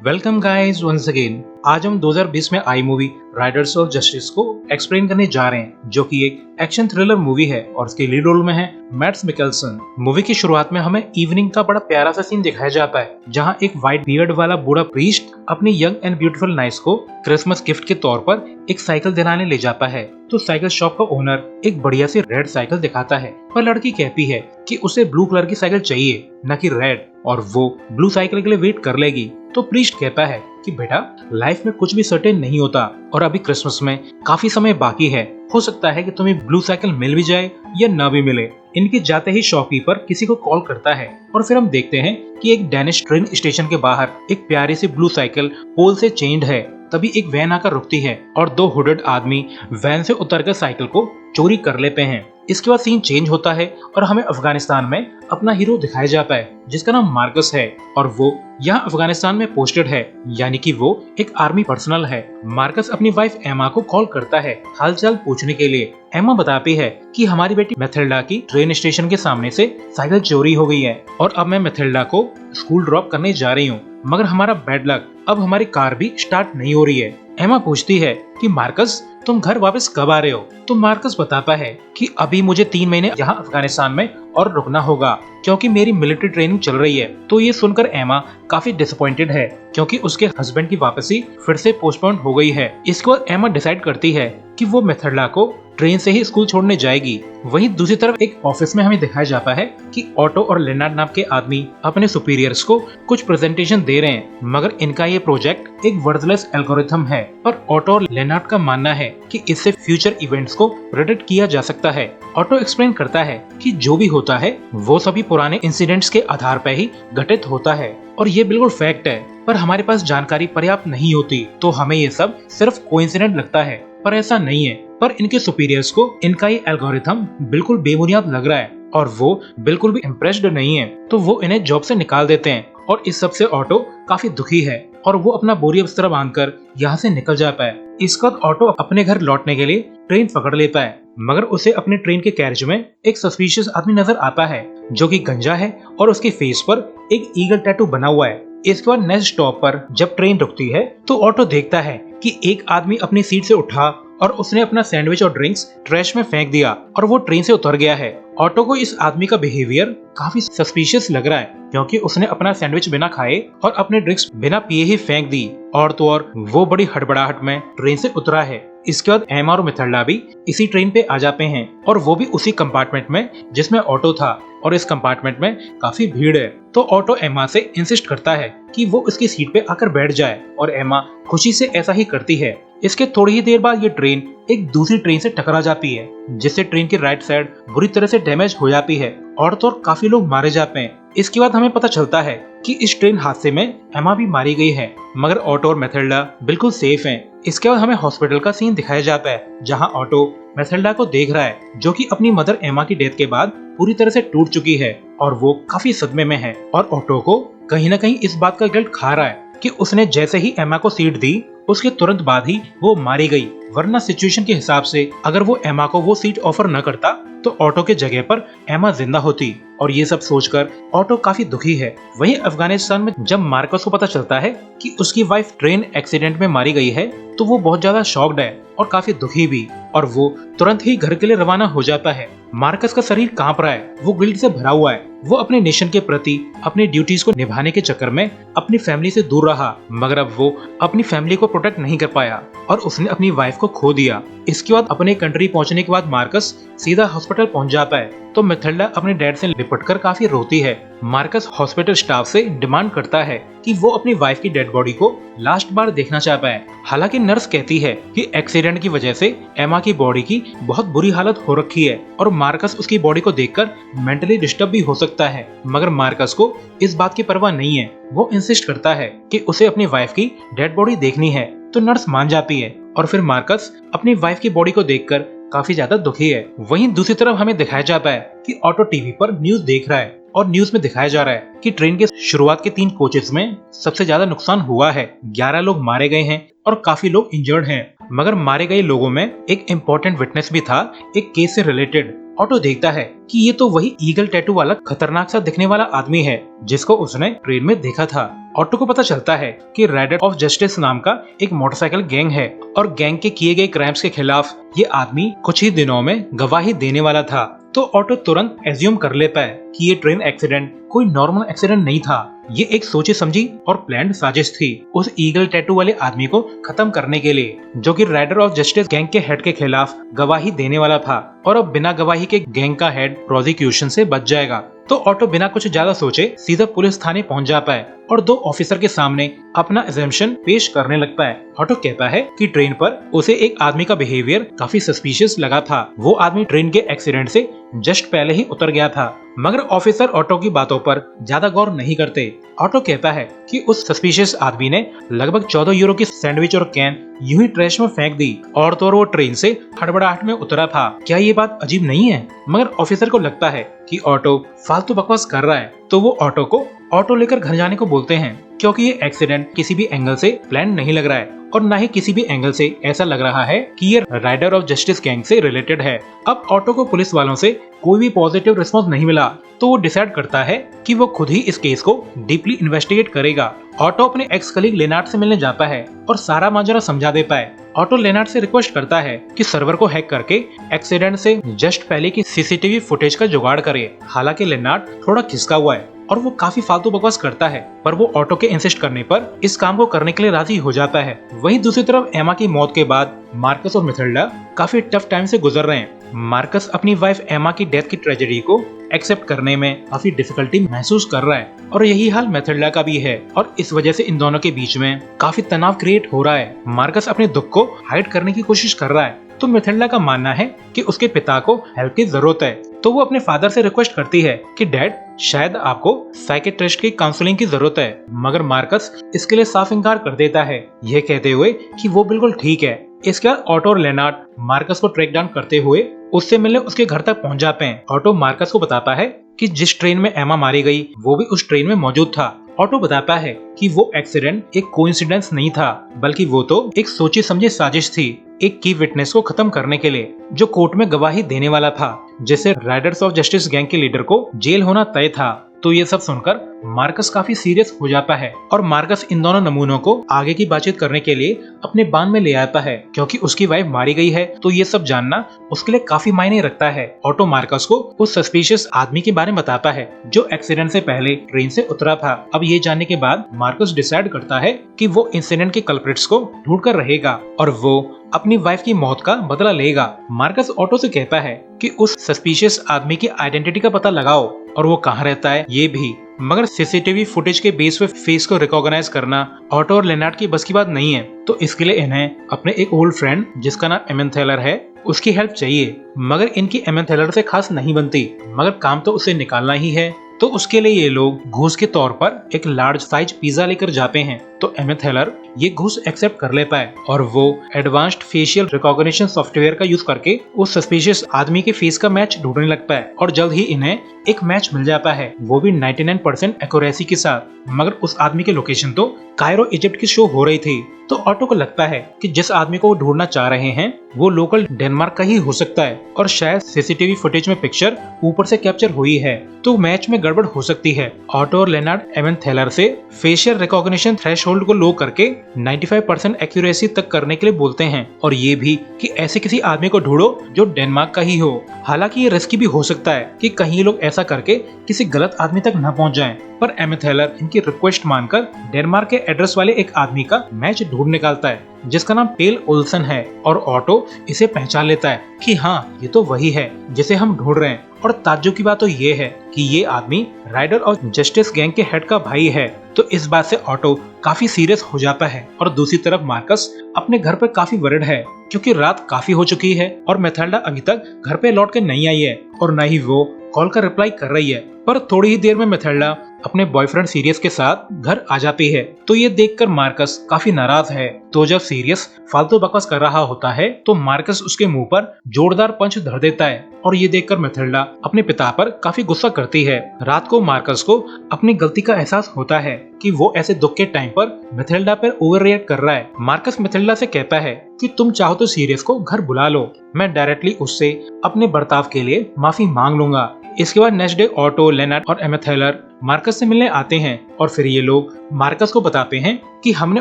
Welcome guys once again. आज हम 2020 में आई मूवी राइडर्स ऑफ जस्टिस को एक्सप्लेन करने जा रहे हैं, जो कि एक एक्शन थ्रिलर मूवी है और इसके लीड रोल में है मैड्स मिकेल्सन। मूवी की शुरुआत में हमें इवनिंग का बड़ा प्यारा सा सीन दिखाया जाता है, जहां एक व्हाइट बियर्ड वाला बूढ़ा प्रीस्ट अपनी यंग एंड ब्यूटीफुल नाइस को क्रिसमस गिफ्ट के तौर पर एक साइकिल दिलाने ले जाता है। तो साइकिल शॉप का ओनर एक बढ़िया सी रेड साइकिल दिखाता है, पर लड़की कहती है कि उसे ब्लू कलर की साइकिल चाहिए, न कि रेड, और वो ब्लू साइकिल के लिए वेट कर लेगी। तो प्रीस्ट कहता है कि बेटा, लाइफ में कुछ भी सर्टेन नहीं होता और अभी क्रिसमस में काफी समय बाकी है। हो सकता है कि तुम्हें ब्लू साइकिल मिल भी जाए या न भी मिले। इनके जाते ही शॉपकीपर किसी को कॉल करता है और फिर हम देखते हैं कि एक डेनिश ट्रेन स्टेशन के बाहर एक प्यारी सी ब्लू साइकिल पोल से चेंड है। तभी एक वैन आकर रुकती है और दो हुडेड आदमी वैन से उतरकर साइकिल को चोरी कर लेते हैं। इसके बाद सीन चेंज होता है और हमें अफगानिस्तान में अपना हीरो दिखाया जाता है, जिसका नाम मार्कस है और वो यहाँ अफगानिस्तान में पोस्टेड है, यानी कि वो एक आर्मी पर्सनल है। मार्कस अपनी वाइफ एमा को कॉल करता है हालचाल पूछने के लिए। एमा बताती है कि हमारी बेटी मैथिल्डा की ट्रेन स्टेशन के सामने से साइकिल चोरी हो गई है और अब मैं मैथिल्डा को स्कूल ड्रॉप करने जा रही हूँ, मगर हमारा बैड लक, अब हमारी कार भी स्टार्ट नहीं हो रही है। एमा पूछती है कि मार्कस, तुम घर वापस कब आ रहे हो? तो मार्कस बताता है कि अभी मुझे 3 महीने यहाँ अफगानिस्तान में और रुकना होगा, क्योंकि मेरी मिलिट्री ट्रेनिंग चल रही है। तो ये सुनकर एमा काफी डिसअपॉइंटेड है, क्योंकि उसके हस्बैंड की वापसी फिर से पोस्टपोन हो गई है। इसके बाद एमा डिसाइड करती है कि वो मैथिल्डा को ट्रेन से ही स्कूल छोड़ने जाएगी। वहीं दूसरी तरफ एक ऑफिस में हमें दिखाया जाता है कि ऑटो और लेनार्ड नाम के आदमी अपने सुपीरियर्स को कुछ प्रेजेंटेशन दे रहे हैं, मगर इनका ये प्रोजेक्ट एक वर्डलेस एल्गोरिथम है। पर ऑटो और लेनार्ड का मानना है कि इससे फ्यूचर इवेंट्स को प्रेडिक्ट किया जा सकता है। ऑटो एक्सप्लेन करता है कि जो भी होता है वो सभी पुराने इंसिडेंट्स के आधार पर ही घटित होता है और ये बिल्कुल फैक्ट है, पर हमारे पास जानकारी पर्याप्त नहीं होती, तो हमें ये सब सिर्फ कोइंसिडेंट लगता है। पर ऐसा नहीं है। पर इनके सुपीरियर्स को इनका ये एल्गोरिथम बिल्कुल बेबुनियाद लग रहा है और वो बिल्कुल भी इम्प्रेस्ड नहीं है, तो वो इन्हें जॉब से निकाल देते हैं। और इस सब से ऑटो काफी दुखी है और वो अपना बोरी बिस्तर बांधकर यहाँ से निकल जाता है। इसके बाद ऑटो अपने घर लौटने के लिए ट्रेन पकड़ लेता है, मगर उसे अपने ट्रेन के कैरेज में एक सस्पिशियस आदमी नजर आता है, जो कि गंजा है और उसके फेस पर एक ईगल टैटू बना हुआ है। इसके बाद नेक्स्ट स्टॉप पर जब ट्रेन रुकती है तो ऑटो देखता है कि एक आदमी अपनी सीट से उठा और उसने अपना सैंडविच और ड्रिंक्स ट्रैश में फेंक दिया और वो ट्रेन से उतर गया है। ऑटो को इस आदमी का बिहेवियर काफी सस्पिशियस लग रहा है, क्योंकि उसने अपना सैंडविच बिना खाए और अपने ड्रिंक्स बिना पिए ही फेंक दी, और तो और वो बड़ी हड़बड़ाहट में ट्रेन से उतरा है। इसके बाद एमा और मैथिल्डा भी इसी ट्रेन पे आ जाते हैं और वो भी उसी कंपार्टमेंट में जिसमें ऑटो था, और इस कंपार्टमेंट में काफी भीड़ है। तो ऑटो एमा से इंसिस्ट करता है कि वो उसकी सीट पे आकर बैठ जाए और एमा खुशी से ऐसा ही करती है। इसके थोड़ी ही देर बाद ये ट्रेन एक दूसरी ट्रेन से टकरा जाती है, जिससे ट्रेन की राइट साइड बुरी तरह से डैमेज हो जाती है और तो और काफी लोग मारे जाते हैं। इसके बाद हमें पता चलता है कि इस ट्रेन हादसे में एमा भी मारी गई है, मगर ऑटो और मैथिल्डा बिल्कुल सेफ हैं। इसके बाद हमें हॉस्पिटल का सीन दिखाया जाता है, जहां ऑटो मैथिल्डा को देख रहा है, जो कि अपनी मदर एमा की डेथ के बाद पूरी तरह से टूट चुकी है और वो काफी सदमे में है। और ऑटो को कहीं न कहीं इस बात का गिल्ट खा रहा है कि उसने जैसे ही एमा को सीट दी उसके तुरंत बाद ही वो मारी गई, वरना सिचुएशन के हिसाब से अगर वो एमा को वो सीट ऑफर न करता तो ऑटो के जगह पर एमा जिंदा होती। और ये सब सोचकर ऑटो काफी दुखी है। वहीं अफगानिस्तान में जब मार्कस को पता चलता है कि उसकी वाइफ ट्रेन एक्सीडेंट में मारी गई है, तो वो बहुत ज्यादा शॉक्ड है और काफी दुखी भी, और वो तुरंत ही घर के लिए रवाना हो जाता है। मार्कस का शरीर कांप रहा है, वो गिल्ट से भरा हुआ है। वो अपने नेशन के प्रति अपनी ड्यूटीज को निभाने के चक्कर में अपनी फैमिली से दूर रहा, मगर अब वो अपनी फैमिली को प्रोटेक्ट नहीं कर पाया और उसने अपनी वाइफ को खो दिया। इसके बाद अपने कंट्री पहुंचने के बाद मार्कस सीधा हॉस्पिटल पहुंच जाता है, तो मैथिल्डा अपने डैड से लिपटकर काफी रोती है। मार्कस हॉस्पिटल स्टाफ से डिमांड करता है कि वो अपनी वाइफ की डेड बॉडी को लास्ट बार देखना चाहता है। हालांकि नर्स कहती है कि एक्सीडेंट की वजह से एमा की बॉडी की बहुत बुरी हालत हो रखी है और मार्कस उसकी बॉडी को देखकर मेंटली डिस्टर्ब भी हो सकता है, मगर मार्कस को इस बात की परवाह नहीं है। वो इंसिस्ट करता है कि उसे अपनी वाइफ की डेड बॉडी देखनी है, तो नर्स मान जाती है और फिर मार्कस अपनी वाइफ की बॉडी को देखकर काफी ज्यादा दुखी है। वहीं दूसरी तरफ हमें दिखाया जाता है कि ऑटो टीवी पर न्यूज देख रहा है और न्यूज में दिखाया जा रहा है कि ट्रेन के शुरुआत के 3 कोचेस में सबसे ज्यादा नुकसान हुआ है। 11 लोग मारे गए हैं और काफी लोग इंजर्ड हैं, मगर मारे गए लोगों में एक इम्पोर्टेंट विटनेस भी था एक केस से रिलेटेड, ऑटो देखता है कि ये तो वही ईगल टैटू वाला खतरनाक सा दिखने वाला आदमी है जिसको उसने ट्रेन में देखा था। ऑटो को पता चलता है कि राइडर ऑफ जस्टिस नाम का एक मोटरसाइकिल गैंग है और गैंग के किए गए क्राइम्स के खिलाफ ये आदमी कुछ ही दिनों में गवाही देने वाला था। तो ऑटो तुरंत एज्यूम कर लेता है कि ये ट्रेन एक्सीडेंट कोई नॉर्मल एक्सीडेंट नहीं था, ये एक सोची समझी और प्लान्ड साजिश थी उस ईगल टैटू वाले आदमी को खत्म करने के लिए, जो कि राइडर ऑफ जस्टिस गैंग के हेड के खिलाफ गवाही देने वाला था और अब बिना गवाही के गैंग का हेड प्रोसिक्यूशन से बच जाएगा। तो ऑटो बिना कुछ ज्यादा सोचे सीधा पुलिस थाने पहुंच जाता है और दो ऑफिसर के सामने अपना एजम्पशन पेश करने लगता है। ऑटो कहता है कि ट्रेन पर उसे एक आदमी का बिहेवियर काफी सस्पिशियस लगा था। वो आदमी ट्रेन के एक्सीडेंट से जस्ट पहले ही उतर गया था, मगर ऑफिसर ऑटो की बातों पर ज्यादा गौर नहीं करते। ऑटो कहता है कि उस सस्पिशियस आदमी ने लगभग 14 यूरो की सैंडविच और कैन यूं ही ट्रैश में फेंक दी और तो वो ट्रेन से हड़बड़ाहट में उतरा था। क्या ये बात अजीब नहीं है? मगर ऑफिसर को लगता है कि ऑटो फालतू बकवास कर रहा है, तो वो ऑटो को ऑटो लेकर घर जाने को बोलते हैं, क्योंकि ये एक्सीडेंट किसी भी एंगल से प्लान नहीं लग रहा है और न ही किसी भी एंगल से ऐसा लग रहा है कि ये राइडर ऑफ जस्टिस गैंग से रिलेटेड है। अब ऑटो को पुलिस वालों से कोई भी पॉजिटिव रिस्पॉन्स नहीं मिला, तो वो डिसाइड करता है कि वो खुद ही इस केस को डीपली इन्वेस्टिगेट करेगा। ऑटो अपने एक्स कलीग लेनार्ड से मिलने जाता है और सारा माजरा समझा देता है। ऑटो लेनार्ड से रिक्वेस्ट करता है कि सर्वर को हैक करके एक्सीडेंट से जस्ट पहले की सीसीटीवी फुटेज का जुगाड़ करे। हालांकि लेनार्ड थोड़ा खिसका हुआ है और वो काफी फालतू बकवास करता है, पर वो ऑटो के इंसिस्ट करने पर इस काम को करने के लिए राजी हो जाता है। वहीं दूसरी तरफ एमा की मौत के बाद मार्कस और मैथिल्डा काफी टफ टाइम से गुजर रहे हैं। मार्कस अपनी वाइफ एमा की डेथ की ट्रेजेडी को एक्सेप्ट करने में काफी डिफिकल्टी महसूस कर रहा है और यही हाल मैथिल्डा का भी है और इस वजह से इन दोनों के बीच में काफी तनाव क्रिएट हो रहा है। मार्कस अपने दुख को हाइड करने की कोशिश कर रहा है, तो मैथिल्डा का मानना है कि उसके पिता को हेल्प की जरूरत है, तो वो अपने फादर से रिक्वेस्ट करती है कि डैड शायद आपको साइकेट्रिस्ट की काउंसलिंग की जरूरत है, मगर मार्कस इसके लिए साफ इनकार कर देता है, यह कहते हुए कि वो बिल्कुल ठीक है। इसके बाद ऑटो और लेनार्ड मार्कस को ट्रैक डाउन करते हुए उससे मिलने उसके घर तक पहुंच जाते हैं। ऑटो मार्कस को बताता है कि जिस ट्रेन में एमा मारी गई वो भी उस ट्रेन में मौजूद था। ऑटो बताता है कि वो एक्सीडेंट एक कोइंसिडेंस नहीं था, बल्कि वो तो एक सोची समझी साजिश थी, एक की विटनेस को खत्म करने के लिए जो कोर्ट में गवाही देने वाला था, जिससे राइडर्स ऑफ जस्टिस गैंग के लीडर को जेल होना तय था। तो ये सब सुनकर मार्कस काफी सीरियस हो जाता है और मार्कस इन दोनों नमूनों को आगे की बातचीत करने के लिए अपने बांध में ले आता है, क्योंकि उसकी वाइफ मारी गई है, तो ये सब जानना उसके लिए काफी मायने रखता है। ऑटो मार्कस को उस सस्पिशियस आदमी के बारे में बताता है जो एक्सीडेंट से पहले ट्रेन से उतरा था। अब ये जानने के बाद मार्कस डिसाइड करता है कि वो इंसिडेंट के कल्प्रिट्स को ढूंढ कर रहेगा और वो अपनी वाइफ की मौत का बदला लेगा। मार्कस ऑटो से कहता है कि उस सस्पिशियस आदमी की आइडेंटिटी का पता लगाओ और वो कहाँ रहता है ये भी, मगर सीसीटीवी फुटेज के बेस पे फेस को रिकॉग्नाइज करना ऑटो और लेनार्ड की बस की बात नहीं है, तो इसके लिए इन्हें अपने एक ओल्ड फ्रेंड जिसका नाम एमेंथेलर है उसकी हेल्प चाहिए। मगर इनकी एमेंथेलर से खास नहीं बनती, मगर काम तो उसे निकालना ही है, तो उसके लिए ये लोग घूस के तौर पर एक लार्ज साइज पिज्जा लेकर जाते हैं। तो एमेंथेलर ये घूस एक्सेप्ट कर लेता है और वो एडवांस्ड फेशियल रिकॉग्निशन सॉफ्टवेयर का यूज करके उस सस्पिशियस आदमी के फेस का मैच ढूंढने लगता है और जल्द ही इन्हें एक मैच मिल जाता है, वो भी 99% एक्यूरेसी के साथ। मगर उस आदमी की लोकेशन तो कायरो इजिप्ट की शो हो रही थी, तो ऑटो को लगता है कि जिस आदमी को वो ढूंढना चाह रहे हैं वो लोकल डेनमार्क का ही हो सकता है और शायद सीसीटीवी फुटेज में पिक्चर ऊपर से कैप्चर हुई है, तो मैच में गड़बड़ हो सकती है। ऑटो और लेनार्ड एमेंथेलर से फेशियल रिकॉग्निशन थ्रेशोल्ड को लो करके 95% एक्यूरेसी तक करने के लिए बोलते हैं और ये भी कि ऐसे किसी आदमी को ढूंढो जो डेनमार्क का ही हो। हालांकि ये रिस्की भी हो सकता है कि कहीं लोग ऐसा करके किसी गलत आदमी तक न पहुंच जाएं, पर एमेंथेलर इनकी रिक्वेस्ट मानकर डेनमार्क के एड्रेस वाले एक आदमी का मैच ढूंढ निकालता है जिसका नाम पेल ओल्सन है और ऑटो इसे पहचान लेता है कि हाँ ये तो वही है जिसे हम ढूंढ रहे हैं। और ताज्जुब की बात तो ये है कि ये आदमी राइडर और जस्टिस गैंग के हेड का भाई है, तो इस बात से ऑटो काफी सीरियस हो जाता है। और दूसरी तरफ मार्कस अपने घर पे काफी वरिड है क्योंकि रात काफी हो चुकी है और मैथिल्डा अभी तक घर पे लौट के नहीं आई है और न ही वो कॉल का रिप्लाई कर रही है। पर थोड़ी ही देर में मैथिल्डा अपने बॉयफ्रेंड सीरियस के साथ घर आ जाती है। तो ये देखकर मार्कस काफी नाराज है। तो जब सीरियस फालतू बकवास कर रहा होता है तो मार्कस उसके मुंह पर जोरदार पंच धर देता है और ये देखकर मैथिल्डा अपने पिता पर काफी गुस्सा करती है। रात को मार्कस को अपनी गलती का एहसास होता है कि वो ऐसे दुख के टाइम पर मैथिल्डा पर ओवर रिएक्ट कर रहा है। मार्कस मैथिल्डा से कहता है कि तुम चाहो तो सीरियस को घर बुला लो, मैं डायरेक्टली उससे अपने बर्ताव के लिए माफी मांग लूंगा। इसके बाद नेक्स्ट डे ऑटो, लेनार्ड और एमेथेलर मार्कस से मिलने आते हैं और फिर ये लोग मार्कस को बताते हैं कि हमने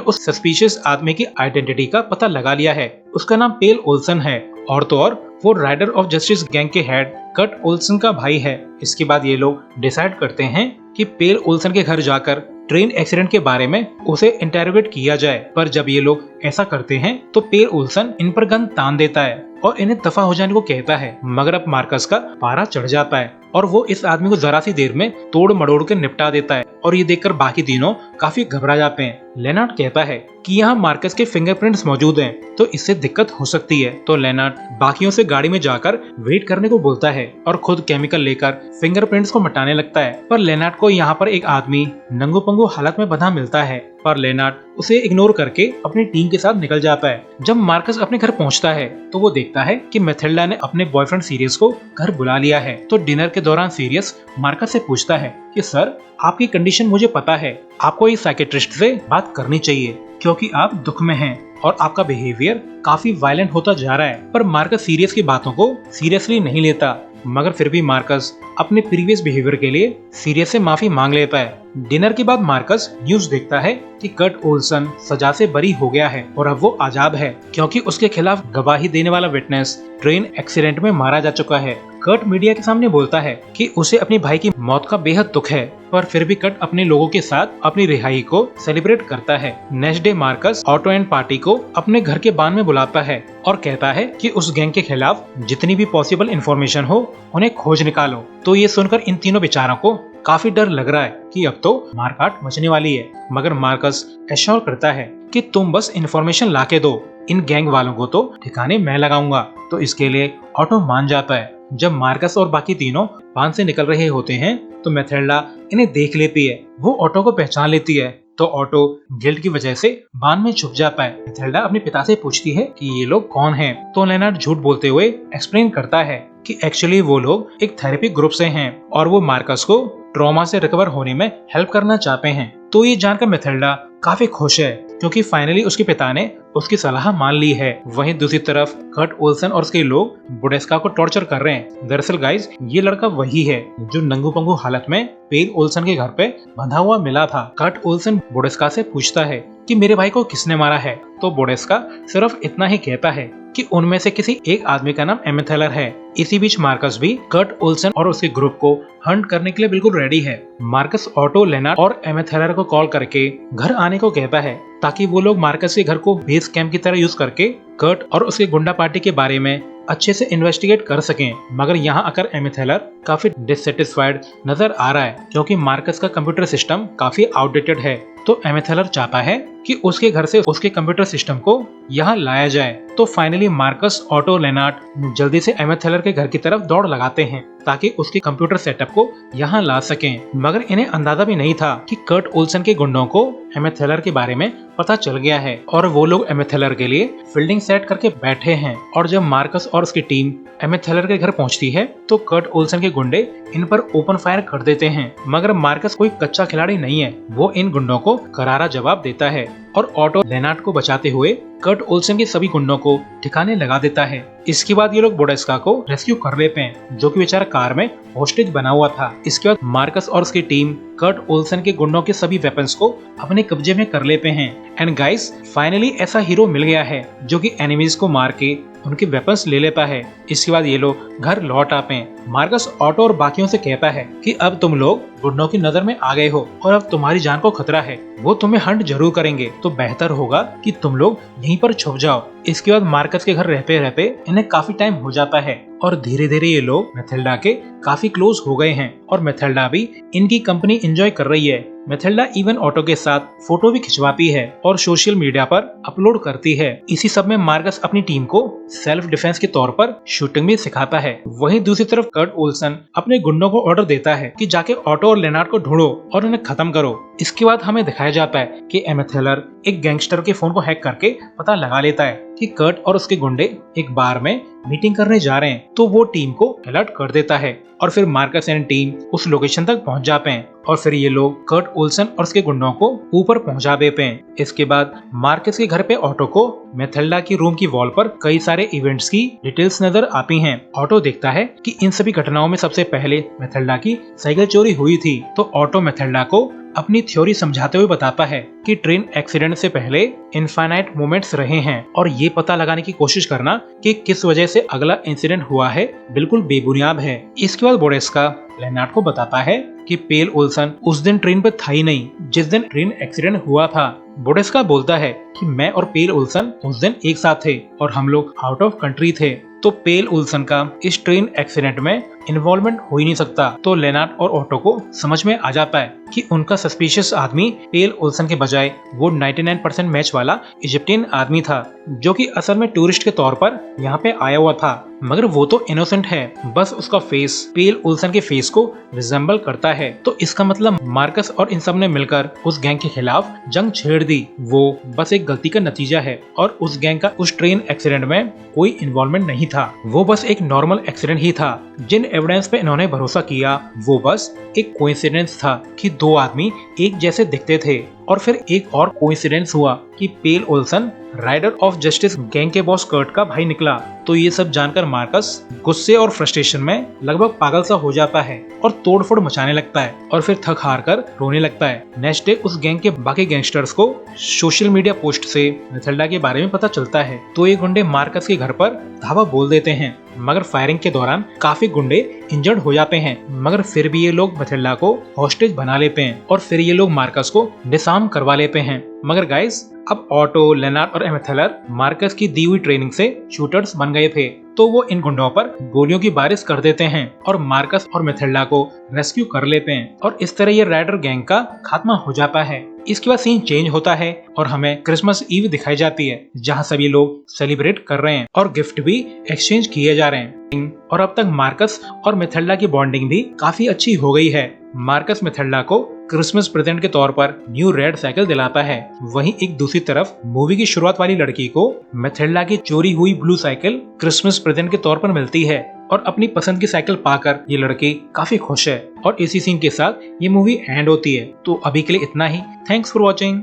उस सस्पिशियस आदमी की आइडेंटिटी का पता लगा लिया है। उसका नाम पेल ओल्सन है और तो और वो राइडर ऑफ जस्टिस गैंग के हेड कट ओल्सन का भाई है। इसके बाद ये लोग डिसाइड करते हैं कि पेल ओल्सन के घर जाकर ट्रेन एक्सीडेंट के बारे में उसे इंटेरोगेट किया जाए। पर जब ये लोग ऐसा करते हैं तो पेल ओल्सन इन पर गन तान देता है और इन्हें दफा हो जाने को कहता है। मगर अब मार्कस का पारा चढ़ जाता है और वो इस आदमी को जरा सी देर में तोड़ मड़ोड़ के निपटा देता है और ये देखकर बाकी तीनों काफी घबरा जाते हैं। लेनार्ड कहता है कि यहाँ मार्कस के फिंगरप्रिंट्स मौजूद हैं, तो इससे दिक्कत हो सकती है। तो लेनार्ड बाकियों से गाड़ी में जाकर वेट करने को बोलता है और खुद केमिकल लेकर फिंगरप्रिंट्स को मिटाने लगता है। पर लेनार्ड को यहाँ पर एक आदमी नंगो पंगो हालत में बंधा मिलता है, पर लेनार्ड उसे इग्नोर करके अपनी टीम के साथ निकल जाता है। जब मार्कस अपने घर पहुंचता है तो वो देखता है कि मैथिल्डा ने अपने बॉयफ्रेंड सीरियस को घर बुला लिया है। तो डिनर के दौरान सीरियस मार्कस से पूछता है कि सर, आपकी कंडीशन मुझे पता है, आपको एक साइकेट्रिस्ट से बात करनी चाहिए क्योंकि आप दुख में हैं और आपका बिहेवियर काफी वायलेंट होता जा रहा है। पर मार्कस सीरियस की बातों को सीरियसली नहीं लेता, मगर फिर भी मार्कस अपने प्रीवियस बिहेवियर के लिए सीरियस से माफी मांग लेता है। डिनर के बाद मार्कस न्यूज देखता है कि कट ओल्सन सजा से बरी हो गया है और अब वो आजाद है क्योंकि उसके खिलाफ गवाही देने वाला विटनेस ट्रेन एक्सीडेंट में मारा जा चुका है। कट मीडिया के सामने बोलता है कि उसे अपने भाई की मौत का बेहद दुख है, पर फिर भी कट अपने लोगों के साथ अपनी रिहाई को सेलिब्रेट करता है। Next day Marcus auto and party को अपने घर के बान में बुलाता है और कहता है कि उस गैंग के खिलाफ जितनी भी पॉसिबल इंफॉर्मेशन हो उन्हें खोज निकालो। तो ये सुनकर इन तीनों बेचारों को काफी डर लग रहा है कि अब तो मारकाट मचने वाली है, मगर मार्कस एश्योर करता है कि तुम बस इंफॉर्मेशन लाके दो, इन गैंग वालों को तो ठिकाने मैं लगाऊंगा। तो इसके लिए ऑटो मान जाता है। जब मार्कस और बाकी तीनों बांध से निकल रहे होते हैं तो मैथिल्डा इन्हें देख लेती है। वो ऑटो को पहचान लेती है तो ऑटो गिल्ट की वजह से बांध में छुप जाता है। मैथिल्डा अपने पिता से पूछती है कि ये लोग कौन हैं, तो लेनार्ड झूठ बोलते हुए एक्सप्लेन करता है कि एक्चुअली वो लोग एक थेरेपी ग्रुप से हैं और वो मार्कस को ट्रॉमा से रिकवर होने में हेल्प करना चाहते हैं। तो ये जानकर मैथिल्डा काफी खुश है क्योंकि फाइनली उसके पिता ने उसकी सलाह मान ली है। वहीं दूसरी तरफ कट ओल्सन और उसके लोग बुडेस्का को टॉर्चर कर रहे हैं। दरअसल गाइस, ये लड़का वही है जो नंगू पंगू हालत में पेल ओल्सन के घर पे बंधा हुआ मिला था। कट ओल्सन बुडेस्का से पूछता है कि मेरे भाई को किसने मारा है, तो बुडेस्का सिर्फ इतना ही कहता है कि उनमें से किसी एक आदमी का नाम एमेथेलर है। इसी बीच मार्कस भी कट ओल्सन और उसके ग्रुप को हंट करने के लिए बिल्कुल रेडी है। मार्कस ऑटो, लेनार्ड और एमेथेलर को कॉल करके घर आने को कहता है ताकि वो लोग मार्कस के घर को बेस कैंप की तरह यूज करके कट और उसके गुंडा पार्टी के बारे में अच्छे से इन्वेस्टिगेट कर सकें। मगर यहाँ आकर एमेथेलर काफी डिससेटिस्फाइड नजर आ रहा है क्योंकि मार्कस का कंप्यूटर सिस्टम काफी आउटडेटेड है। तो एमेथेलर चाहता है कि उसके घर से उसके कंप्यूटर सिस्टम को यहाँ लाया जाए। तो फाइनली मार्कस, ऑटो, लेनार्ड जल्दी से एमेथेलर के घर की तरफ दौड़ लगाते हैं ताकि उसके कंप्यूटर सेटअप को यहाँ ला सकें। मगर इन्हें अंदाजा भी नहीं था कि कट ओल्सन के गुंडों को एमेथेलर के बारे में पता चल गया है और वो लोग एमेथेलर के लिए फील्डिंग सेट करके बैठे हैं। और जब मार्कस और उसकी टीम एमेथेलर के घर पहुंचती है तो कट ओल्सन के गुंडे इन पर ओपन फायर कर देते हैं। मगर मार्कस कोई कच्चा खिलाड़ी नहीं है, वो इन गुंडों को करारा जवाब देता है और ऑटो लेनार्ड को बचाते हुए कट ओल्सन के सभी गुंडों को ठिकाने लगा देता है। इसके बाद ये लोग बुडेस्का को रेस्क्यू कर लेते हैं जो कि बेचारा कार में होस्टेज बना हुआ था। इसके बाद मार्कस और उसकी टीम कट ओल्सन के गुंडों के सभी वेपन्स को अपने कब्जे में कर लेते हैं। एंड गाइस, फाइनली ऐसा हीरो मिल गया है जो कि एनिमीज को मार के उनके वेपन्स ले लेता है। इसके बाद ये लोग घर लौट आते हैं। मार्कस ऑटो और बाकियों से कहता है कि अब तुम लोग गुंडों की नजर में आ गए हो और अब तुम्हारी जान को खतरा है, वो तुम्हें हंट जरूर करेंगे, तो बेहतर होगा कि तुम लोग यहीं पर छुप जाओ इसके बाद मार्कस के घर रहते रहते इन्हें काफी टाइम हो जाता है और धीरे धीरे ये लोग मैथिल्डा के काफी क्लोज हो गए हैं और मैथिल्डा भी इनकी कंपनी एंजॉय कर रही है। मैथिल्डा इवन ऑटो के साथ फोटो भी खिंचवाती है और सोशल मीडिया पर अपलोड करती है। इसी सब में मार्कस अपनी टीम को सेल्फ डिफेंस के तौर पर शूटिंग भी सिखाता है। वहीं दूसरी तरफ कर्ट ओल्सन अपने गुंडों को ऑर्डर देता है कि जाके ऑटो और लेनार्ड को ढूंढो और उन्हें खत्म करो। इसके बाद हमें दिखाया जाता है कि एमेथेलर एक गैंगस्टर के फोन को हैक करके पता लगा लेता है कि कर्ट और उसके गुंडे एक बार में मीटिंग करने जा रहे हैं, तो वो टीम को अलर्ट कर देता है और फिर मार्कस एंड टीम उस लोकेशन तक पहुंच जाते हैं और फिर ये लोग कर्ट ओल्सन और उसके गुंडों को ऊपर पहुंचा देते हैं। इसके बाद मार्कस के घर पे ऑटो को मैथिल्डा की रूम की वॉल पर कई सारे इवेंट्स की डिटेल्स नजर आती हैं। ऑटो देखता है कि इन सभी घटनाओं में सबसे पहले मैथिल्डा की साइकिल चोरी हुई थी, तो ऑटो मैथिल्डा को अपनी थ्योरी समझाते हुए बताता है कि ट्रेन एक्सीडेंट से पहले इनफाइनाइट मोमेंट्स रहे हैं और ये पता लगाने की कोशिश करना कि किस वजह से अगला इंसिडेंट हुआ है बिल्कुल बेबुनियाद है। इसके बाद बोडेस्का लेनार्ड को बताता है कि पेल ओल्सन उस दिन ट्रेन पर था ही नहीं जिस दिन ट्रेन एक्सीडेंट हुआ था। बोडेस्का बोलता है कि मैं और पेल ओल्सन उस दिन एक साथ थे और हम लोग आउट ऑफ कंट्री थे, तो पेल ओल्सन का इस ट्रेन एक्सीडेंट में इन्वॉल्वमेंट हो ही नहीं सकता। तो लेनार्ड और ऑटो को समझ में आ जाता है कि उनका सस्पिशियस आदमी पेल ओल्सन के बजाय वो 99% मैच वाला इजिप्टियन आदमी था, जो कि असल में टूरिस्ट के तौर पर यहाँ पे आया हुआ था, मगर वो तो इनोसेंट है, बस उसका फेस पेल ओल्सन के फेस को रिजेंबल करता है। तो इसका मतलब मार्कस और इन सब ने मिलकर उस गैंग के खिलाफ जंग छेड़ दी। वो बस एक गलती का नतीजा है और उस गैंग का उस ट्रेन एक्सीडेंट में कोई इन्वॉल्वमेंट नहीं था, वो बस एक नॉर्मल एक्सीडेंट ही था। जिन एविडेंस पे इन्होंने भरोसा किया वो बस एक कोइंसिडेंस था कि दो आदमी एक जैसे दिखते थे। और फिर एक और कोइंसिडेंस हुआ कि Pelle Olsen rider of justice gang के बॉस कर्ट का भाई निकला। तो ये सब जानकर मार्कस गुस्से और फ्रस्ट्रेशन में लगभग पागल सा हो जाता है और तोड़फोड़ मचाने लगता है और फिर थक हार कर रोने लगता है। नेक्स्ट डे उस गैंग के बाकी गैंगस्टर्स को सोशल मीडिया पोस्ट से मैथिल्डा के बारे में पता चलता है, तो ये गुंडे मार्कस के घर पर धावा बोल देते हैं, मगर फायरिंग के दौरान काफी गुंडे इंजर्ड हो जाते हैं, मगर फिर भी ये लोग मैथिल्डा को हॉस्टेज बना लेते हैं और फिर ये लोग मार्कस को डिसआर्म करवा लेते हैं। मगर गाइस अब ऑटो, लेनार्ड और एमेथेलर मार्कस की दी हुई ट्रेनिंग से शूटर्स बन गए थे, तो वो इन गुंडों पर गोलियों की बारिश कर देते हैं और मार्कस और मैथिल्डा को रेस्क्यू कर लेते हैं और इस तरह ये राइडर गैंग का खात्मा हो जाता है। इसके बाद सीन चेंज होता है और हमें क्रिसमस ईव दिखाई जाती है, जहाँ सभी लोग सेलिब्रेट कर रहे हैं और गिफ्ट भी एक्सचेंज किए जा रहे हैं। और अब तक मार्कस और मैथिल्डा की बॉन्डिंग भी काफी अच्छी हो गई है। मार्कस मैथिल्डा को क्रिसमस प्रेजेंट के तौर पर न्यू रेड साइकिल दिलाता है, वहीं एक दूसरी तरफ मूवी की शुरुआत वाली लड़की को मैथिल्डा की चोरी हुई ब्लू साइकिल क्रिसमस प्रेजेंट के तौर पर मिलती है और अपनी पसंद की साइकिल पाकर ये लड़की काफी खुश है। और इसी सीन के साथ ये मूवी एंड होती है। तो अभी के लिए इतना ही। Thanks for watching.